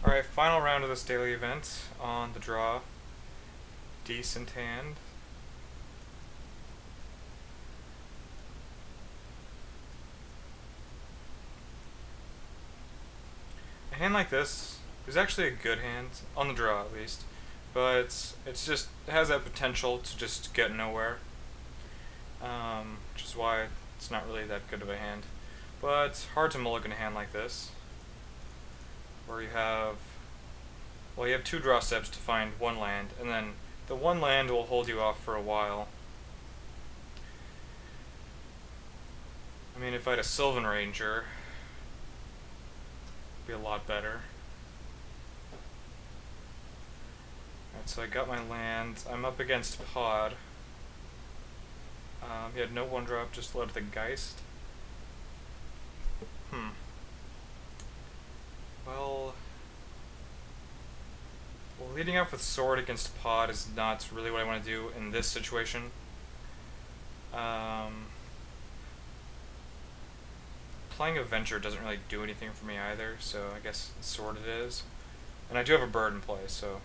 Alright, final round of this daily event on the draw. Decent hand. A hand like this is actually a good hand, on the draw at least, but it's just, it has that potential to just get nowhere, which is why it's not really that good of a hand. But it's hard to mulligan a hand like this, where you have, well, you have two draw steps to find one land, and then the one land will hold you off for a while. I mean, if I had a Sylvan Ranger, it'd be a lot better. Alright, so I got my land. I'm up against Pod. He had no one drop, just loaded the Geist. Well, leading off with Sword against Pod is not really what I want to do in this situation. Playing a Venture doesn't really do anything for me either, so I guess Sword it is. And I do have a bird in play, so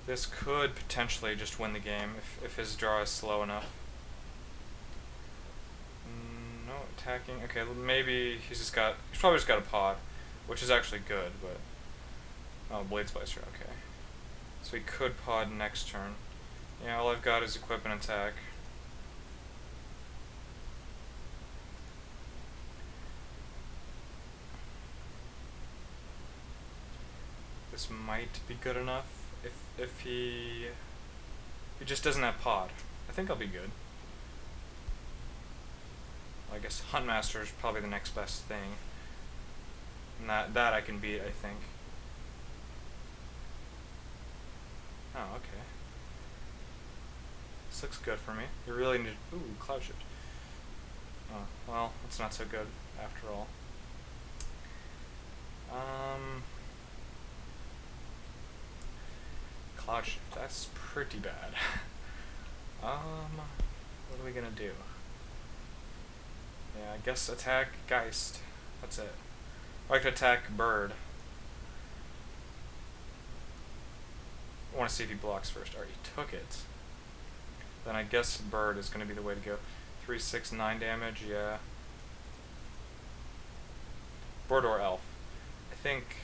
this could potentially just win the game if his draw is slow enough. No attacking. Okay, maybe he's probably just got a Pod, which is actually good, but oh, Blade Splicer. Okay, so he could Pod next turn. Yeah, all I've got is equip and attack. This might be good enough if he just doesn't have Pod. I think I'll be good. Well, I guess Huntmaster is probably the next best thing. And that I can beat, I think. Oh, okay. This looks good for me. You really need... Ooh, Cloud Shift. Oh, well, it's not so good after all. Cloud Shift, that's pretty bad. What are we gonna do? Yeah, I guess attack Geist. That's it. Or I could attack Bird. I want to see if he blocks first. Already took it. Then I guess Bird is going to be the way to go. 3, 6, 9 damage, yeah. Bird or Elf. I think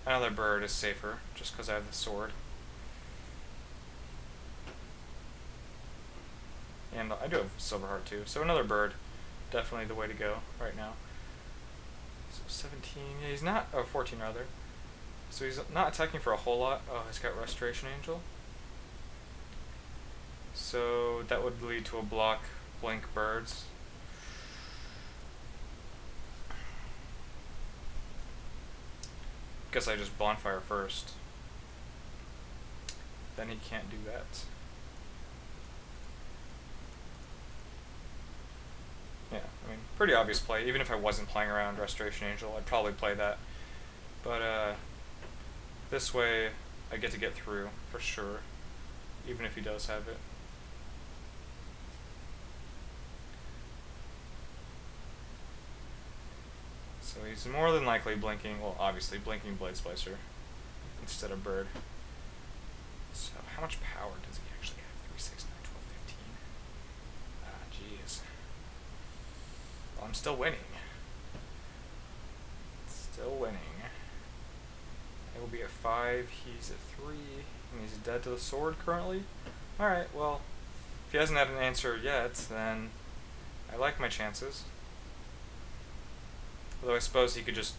another Bird is safer, just because I have the sword. And I do have Silverheart too, so another Bird, definitely the way to go right now. So 17, yeah, he's not, oh, 14 rather. So he's not attacking for a whole lot. Oh, he's got Restoration Angel. So that would lead to a block Blink Birds. Guess I just Bonfire first. Then he can't do that. Yeah, I mean, pretty obvious play. Even if I wasn't playing around Restoration Angel, I'd probably play that. But this way, I get to get through, for sure. Even if he does have it. So he's more than likely blinking, well, obviously blinking Blade Splicer instead of Bird. So how much power does he actually have? 3, 6, 9, 12, 15. Ah, jeez. Well, I'm still winning. Still winning. It will be a 5, he's a 3, and he's dead to the sword currently. Alright, well, if he hasn't had an answer yet, then I like my chances. Although I suppose he could just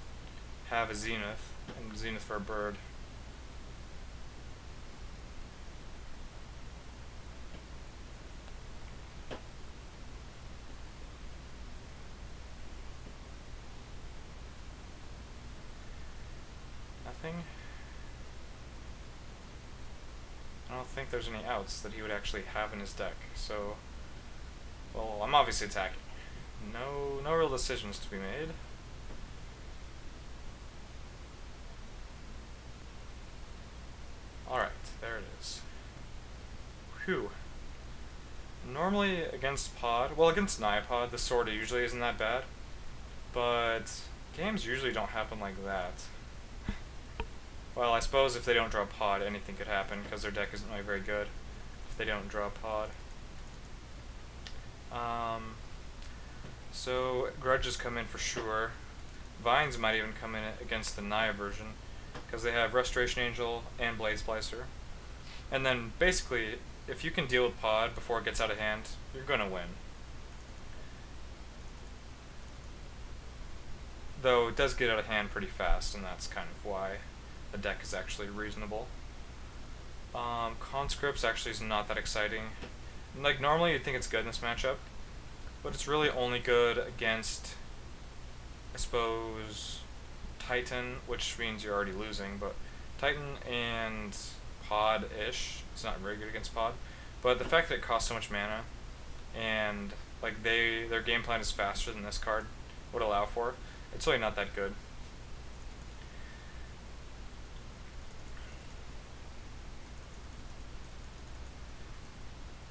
have a Zenith, and Zenith for a Bird. Nothing? I don't think there's any outs that he would actually have in his deck, so... Well, I'm obviously attacking. No real decisions to be made. Alright, there it is. Whew. Normally against Pod, well, against Niapod, the sword usually isn't that bad. But Games usually don't happen like that. Well, I suppose if they don't draw a pod, anything could happen, because their deck isn't really very good if they don't draw a pod. So, grudges come in for sure. Vines might even come in against the Naya version, because they have Restoration Angel and Blade Splicer. And then, basically, if you can deal with pod before it gets out of hand, you're gonna win. Though it does get out of hand pretty fast, and that's kind of why the deck is actually reasonable. Conscripts actually is not that exciting. Like, normally you'd think it's good in this matchup, but it's really only good against, I suppose, Titan, which means you're already losing, but Titan and Pod-ish, it's not very good against Pod. But the fact that it costs so much mana, and like their game plan is faster than this card would allow for, it's really not that good.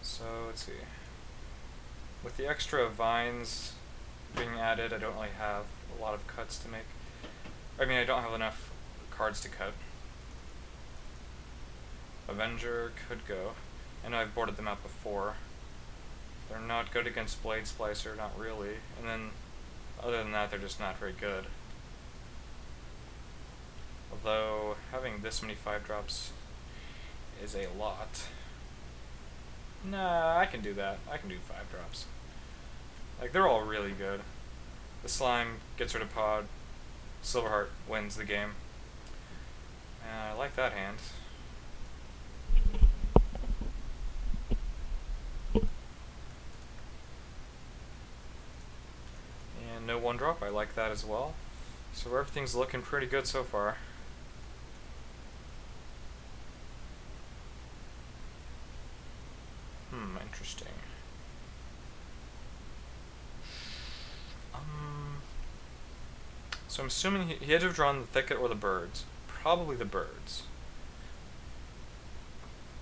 So let's see. With the extra vines being added, I don't really have a lot of cuts to make. I mean, I don't have enough cards to cut. Avenger could go. I know I've boarded them out before. They're not good against Blade Splicer, not really. And then, other than that, they're just not very good. Although, having this many 5-drops is a lot. Nah, I can do that. I can do 5-drops. Like, they're all really good. The slime gets rid of pod. Silverheart wins the game. I like that hand. And no 1-drop, I like that as well. So everything's looking pretty good so far. Interesting. So I'm assuming he had to have drawn the thicket or the birds. Probably the birds.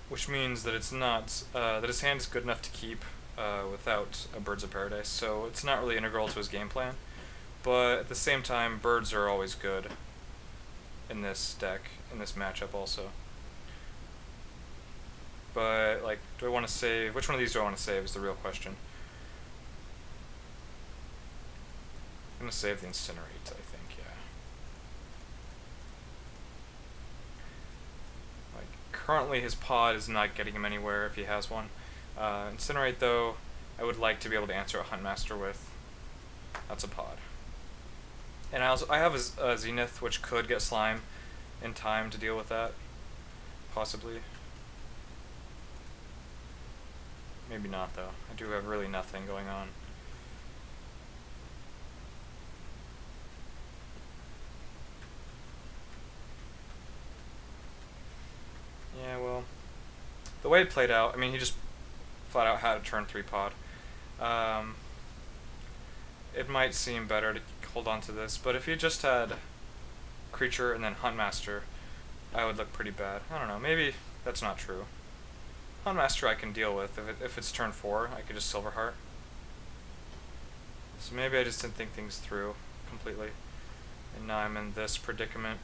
Which means that it's not, that his hand is good enough to keep without a Birds of Paradise, so it's not really integral to his game plan. But at the same time, birds are always good in this deck, in this matchup also. But, like, do I want to save? Which one of these do I want to save is the real question. I'm going to save the Incinerate, I think, yeah. Like, currently his pod is not getting him anywhere if he has one. Incinerate, though, I would like to be able to answer a Huntmaster with. That's a pod. And I have a Zenith, which could get Slime in time to deal with that. Possibly. Maybe not, though. I do have really nothing going on. Yeah, well, the way it played out, I mean, he just flat out had a turn 3 pod. It might seem better to hold on to this, but if he just had Creature and then Huntmaster, I would look pretty bad. I don't know, maybe that's not true. Huntmaster I can deal with. If it's turn 4, I could just Silverheart. So maybe I just didn't think things through completely. And now I'm in this predicament.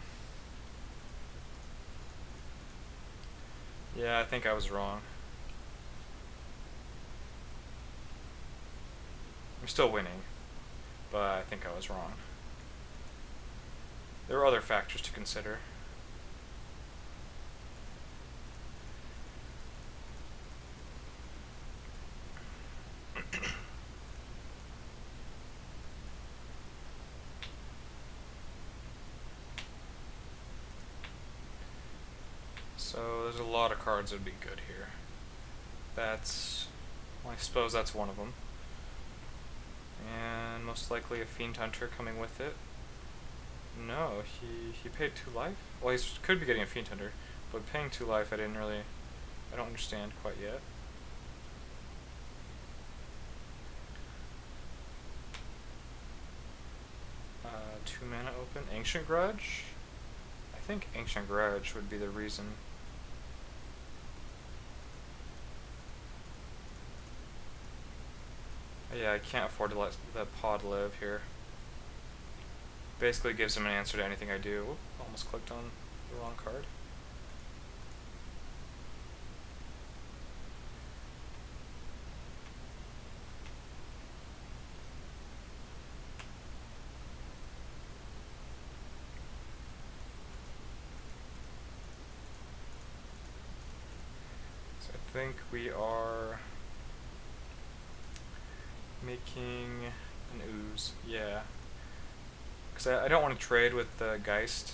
Yeah, I think I was wrong. I'm still winning, but I think I was wrong. There are other factors to consider. So there's a lot of cards that would be good here. That's, well, I suppose that's one of them. And most likely a Fiend Hunter coming with it. No, he paid 2 life? Well, he could be getting a Fiend Hunter, but paying 2 life I don't understand quite yet. Two mana open. Ancient Grudge? I think Ancient Grudge would be the reason. Yeah, I can't afford to let the pod live here. Basically gives him an answer to anything I do. Whoop, almost clicked on the wrong card. So I think we are making an ooze, yeah. Because I don't want to trade with the Geist,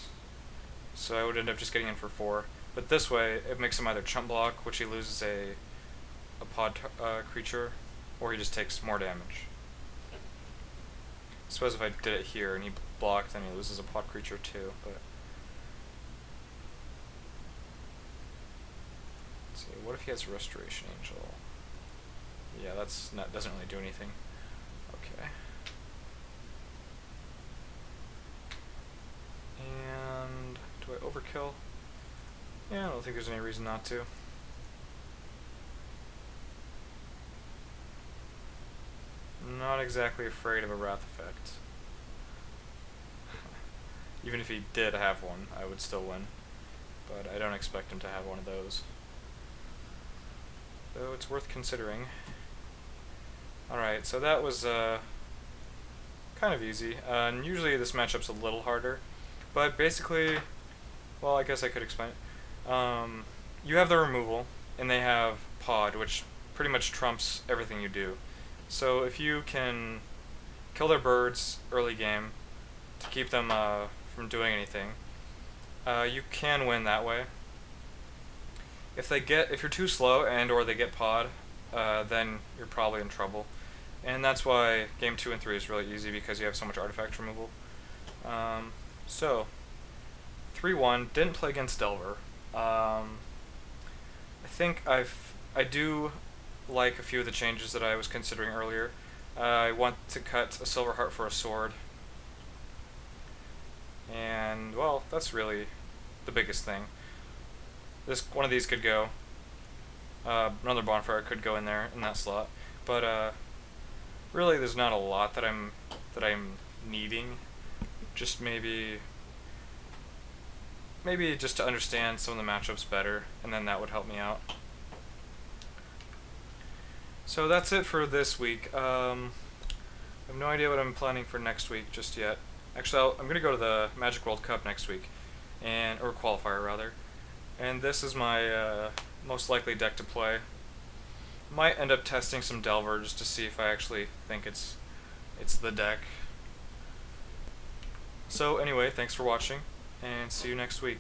so I would end up just getting in for 4. But this way, it makes him either chump block, which he loses a pod creature, or he just takes more damage. I suppose if I did it here and he blocked, then he loses a pod creature too, but... Let's see, what if he has Restoration Angel? Yeah, doesn't really do anything. Okay. And do I overkill? Yeah, I don't think there's any reason not to. I'm not exactly afraid of a Wrath effect. Even if he did have one, I would still win. But I don't expect him to have one of those. Though it's worth considering. Alright, so that was kind of easy. And usually this matchup's a little harder. But basically, well, I guess I could explain it. You have the removal, and they have pod, which pretty much trumps everything you do. So if you can kill their birds early game to keep them from doing anything, you can win that way. If you're too slow and or they get pod, then you're probably in trouble. And that's why game 2 and 3 is really easy, because you have so much artifact removal. So 3-1, didn't play against Delver. I think I do like a few of the changes that I was considering earlier. I want to cut a Silver Heart for a sword. And, well, that's really the biggest thing. One of these could go. Another Bonfire could go in there, in that slot. But, really there's not a lot that I'm needing. Just maybe just to understand some of the matchups better, and then that would help me out. So that's it for this week. I have no idea what I'm planning for next week just yet. Actually, I'm going to go to the Magic World Cup next week, or qualifier rather. And this is my most likely deck to play. Might end up testing some Delver just to see if I actually think it's the deck. So anyway, thanks for watching, and see you next week.